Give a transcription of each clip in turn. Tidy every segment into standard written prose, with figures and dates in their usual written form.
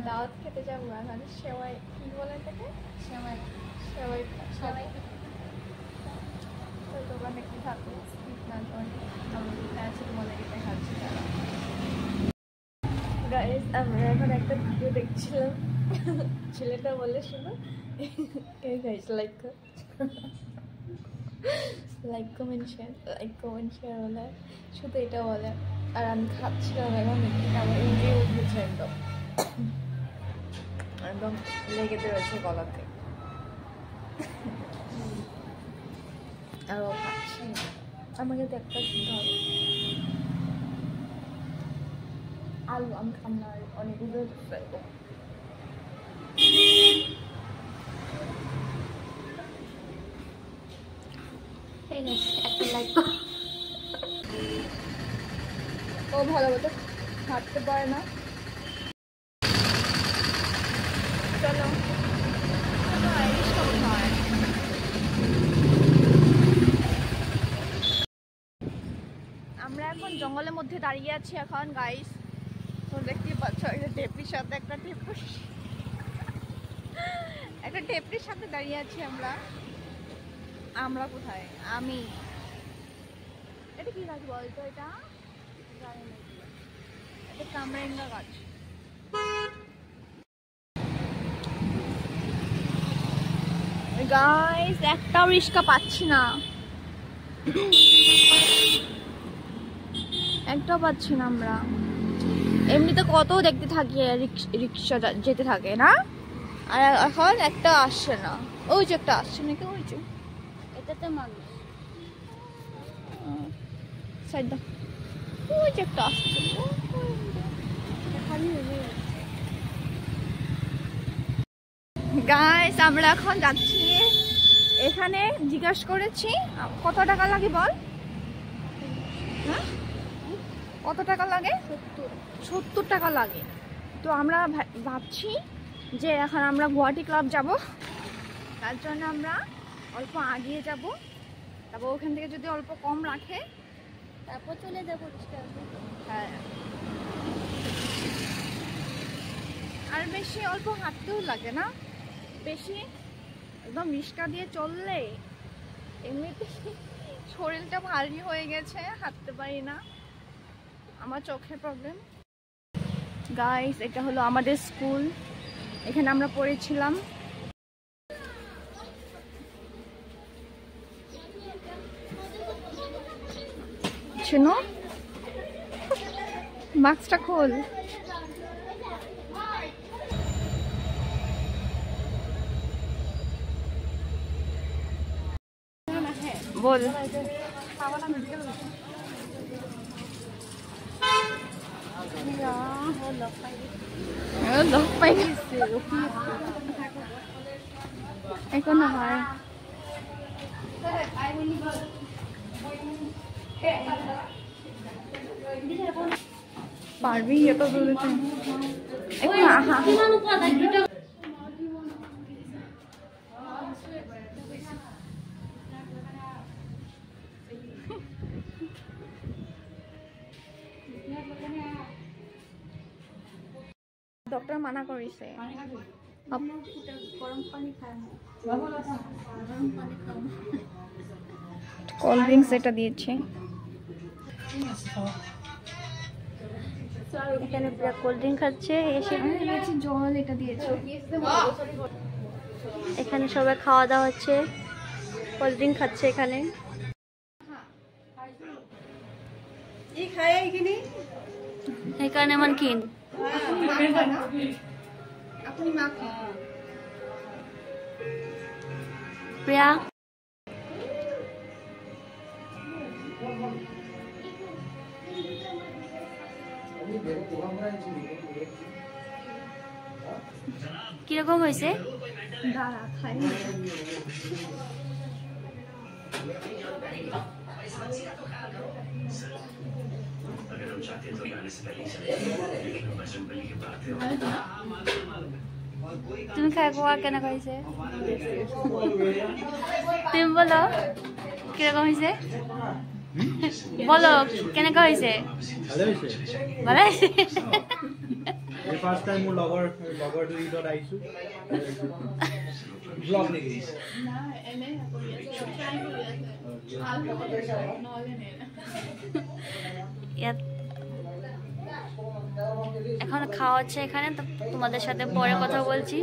দাওয়াত খেতে যাবো এখন। সেমাই কি বলে এটাকে? সেমাই সেমাই সেমাই তো দোকানে কি থাকবে না আমি প্যারাসিটামল এটা খাচ্ছি। গাইস আমরা এখন একটা ভিডিও দেখছিলাম, ছেলেটা বলে শুনো এই গাইস লাইক কমেন্ট শেয়ার বলে, শুধু এটা বলে। আর আমি খাচ্ছিলাম এখন, আমার ইন্দ্রিয় উঠেছে একদম একদম লেগে রয়েছে গলাতে। আর ও খাচ্ছি, আমাকে তো একটা খেতে হবে। আলু আমি খাম না, অনেকগুলো ফেলবো। একটা লাইক। ও ভালো মতো হাঁটতে পারে না। চলো আমরা এখন জঙ্গলের মধ্যে দাঁড়িয়ে আছি এখন গাইস। তোমরা দেখতেই পাচ্ছ একটা টেপরির সাথে একটা টেপরির সাথে দাঁড়িয়ে আছি আমরা। আমরা কোথায়? আমি এটা কি গাছ বলতো? এটা জানি না, এটা কামরাঙ্গা গাছ। গাইস একটাও রিক্সা পাচ্ছি না, একটাও পাচ্ছি না আমরা। এমনিতে কত দেখতে থাকি রিক্সা যেতে থাকে না, আর এখন একটা আসছে না। ওই যে একটা আসছে নাকি, ওই যে এটাতে মানুষ সাইড দাও, ওই যে একটা আসছে। গাইস আমরা এখন যাচ্ছি, এখানে জিজ্ঞাসা করেছি কত টাকা লাগে বল। হ্যাঁ কত টাকা লাগে? 70 টাকা লাগে। তো আমরা ভাবছি যে এখন আমরা গুয়াহাটি ক্লাব যাব, তার জন্য আমরা অল্প আগিয়ে যাব, তারপর ওখান থেকে যদি অল্প কম রাখে তারপর চলে যাবো। হ্যাঁ আর বেশি অল্প হাঁটতেও লাগে না বেশি, একদম রিক্সা দিয়ে চললে এমনিতে শরীরটা ভারী হয়ে গেছে, হাঁটতে পারি না, আমার চোখের প্রবলেম। গাইস এটা হলো আমাদের স্কুল, এখানে আমরা পড়েছিলাম। শুনো মাস্কটা খোল। বল এখন হয় পারবি এত দূরে ডক্টর মানা করেছে কোল্ড ড্রিঙ্কস এটা দিয়েছে, এখানে পুরো কোল্ড ড্রিঙ্ক খাচ্ছে, এসে জল এটা দিয়েছে। এখানে সবাই খাওয়া দাওয়া হচ্ছে, কোল্ড ড্রিঙ্ক খাচ্ছে এখানে। এখানে মান কিন প্রিয়া কিরকম হয়েছে? দাঁড়া খাই তুমি খাই কোয়া কেন হয়েছে? তুমি বলো কিরকম হয়েছে, বলো কেন হয়েছে? ভালো হয়েছে। ফার্স্ট টাইম মোৰ লগৰ দুই ঈদত আহিছো ব্লগ নেকি না এনে কৰি আছে ট্রাই কৰি আছে ভাল নহলে নে ইয়াত এখন খাওয়া হচ্ছে এখানে, তো তোমাদের সাথে পরে কথা বলছি।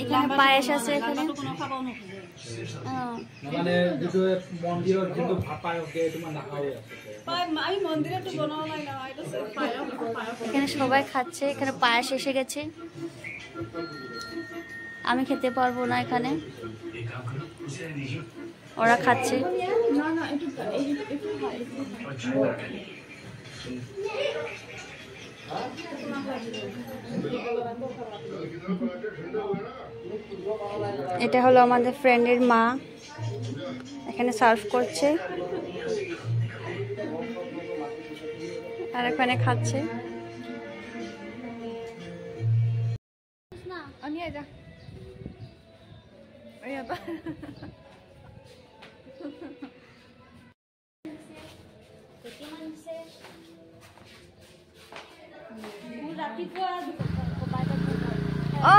এখানে পায়েস আছে, এখানে মানে যেটো মন্দিৰত কিন্তু পায়স দিয়ে তোমাৰ নাখাওৱে আছে আমি মন্দিরে তো বনাও নাই না এটা পায়স এখানে সবাই খাচ্ছে। এখানে পায়েস এসে গেছে, আমি খেতে পারবো না এখানে, ওরা খাচ্ছে। না না একটু এটা হলো আমাদের ফ্রেন্ডের মা, এখানে সার্ভ করছে আর এখানে খাচ্ছে। নিয়ে যা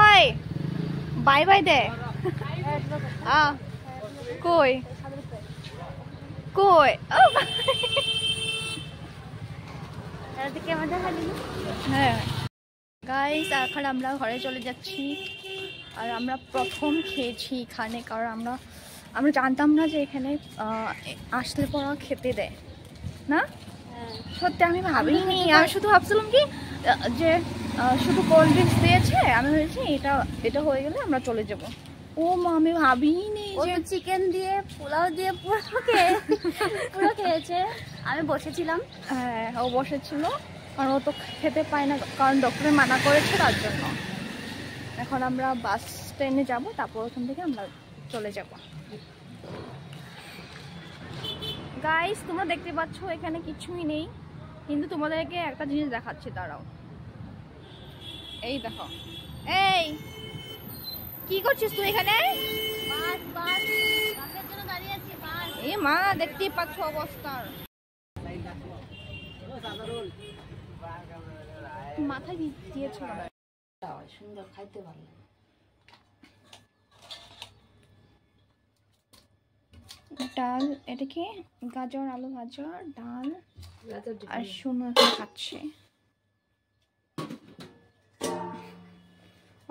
ওই বাই বাই দে কই কই হ্যাঁ গাইস এখন আমরা ঘরে চলে যাচ্ছি। আর আমরা প্রথম খেয়েছি এখানে, কারণ আমরা জানতাম না যে এখানে আসলে পর খেতে দেয় না। সত্যি আমি ভাবিনি, আমি শুধু ভাবছিলাম কি যে শুধু কোল্ড ড্রিঙ্কস দিয়েছে, আমি ভেবেছি এটা হয়ে গেলে আমরা চলে যাব। ও মা, আমি ভাবিনি যে চিকেন দিয়ে পোলাও দিয়ে পুরো খেয়েছে। আমি বসেছিলাম, হ্যাঁ ও বসেছিল, কারণ ও তো খেতে পায় না, কারণ ডক্টরে মানা করেছে তার জন্য। এখন আমরা বাস স্ট্যান্ডে যাব, তারপর ওখান থেকে আমরা চলে যাব। গাইস তোমরা দেখতে পাচ্ছ এখানে কিছুই নেই, কিন্তু তোমাদেরকে একটা জিনিস দেখাচ্ছি, দাঁড়াও। এই দেখো, এই কি করছিস তুই এখানে? এই মা, দেখতেই পাচ্ছ অবস্থা, মাথায় দিয়েছ সুন্দর খাইতে ভালো। ডাল, এটা কি গাজর, আলু ভাজা, ডাল আর শুনো এখন খাচ্ছি।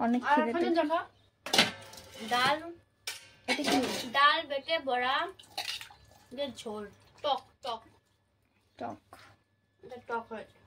অনেক খিদে পেয়েছে। ডাল, এটা কি? ডাল বেটে বড়া ঝোল, টক টক টক। এটা টক হয়েছে।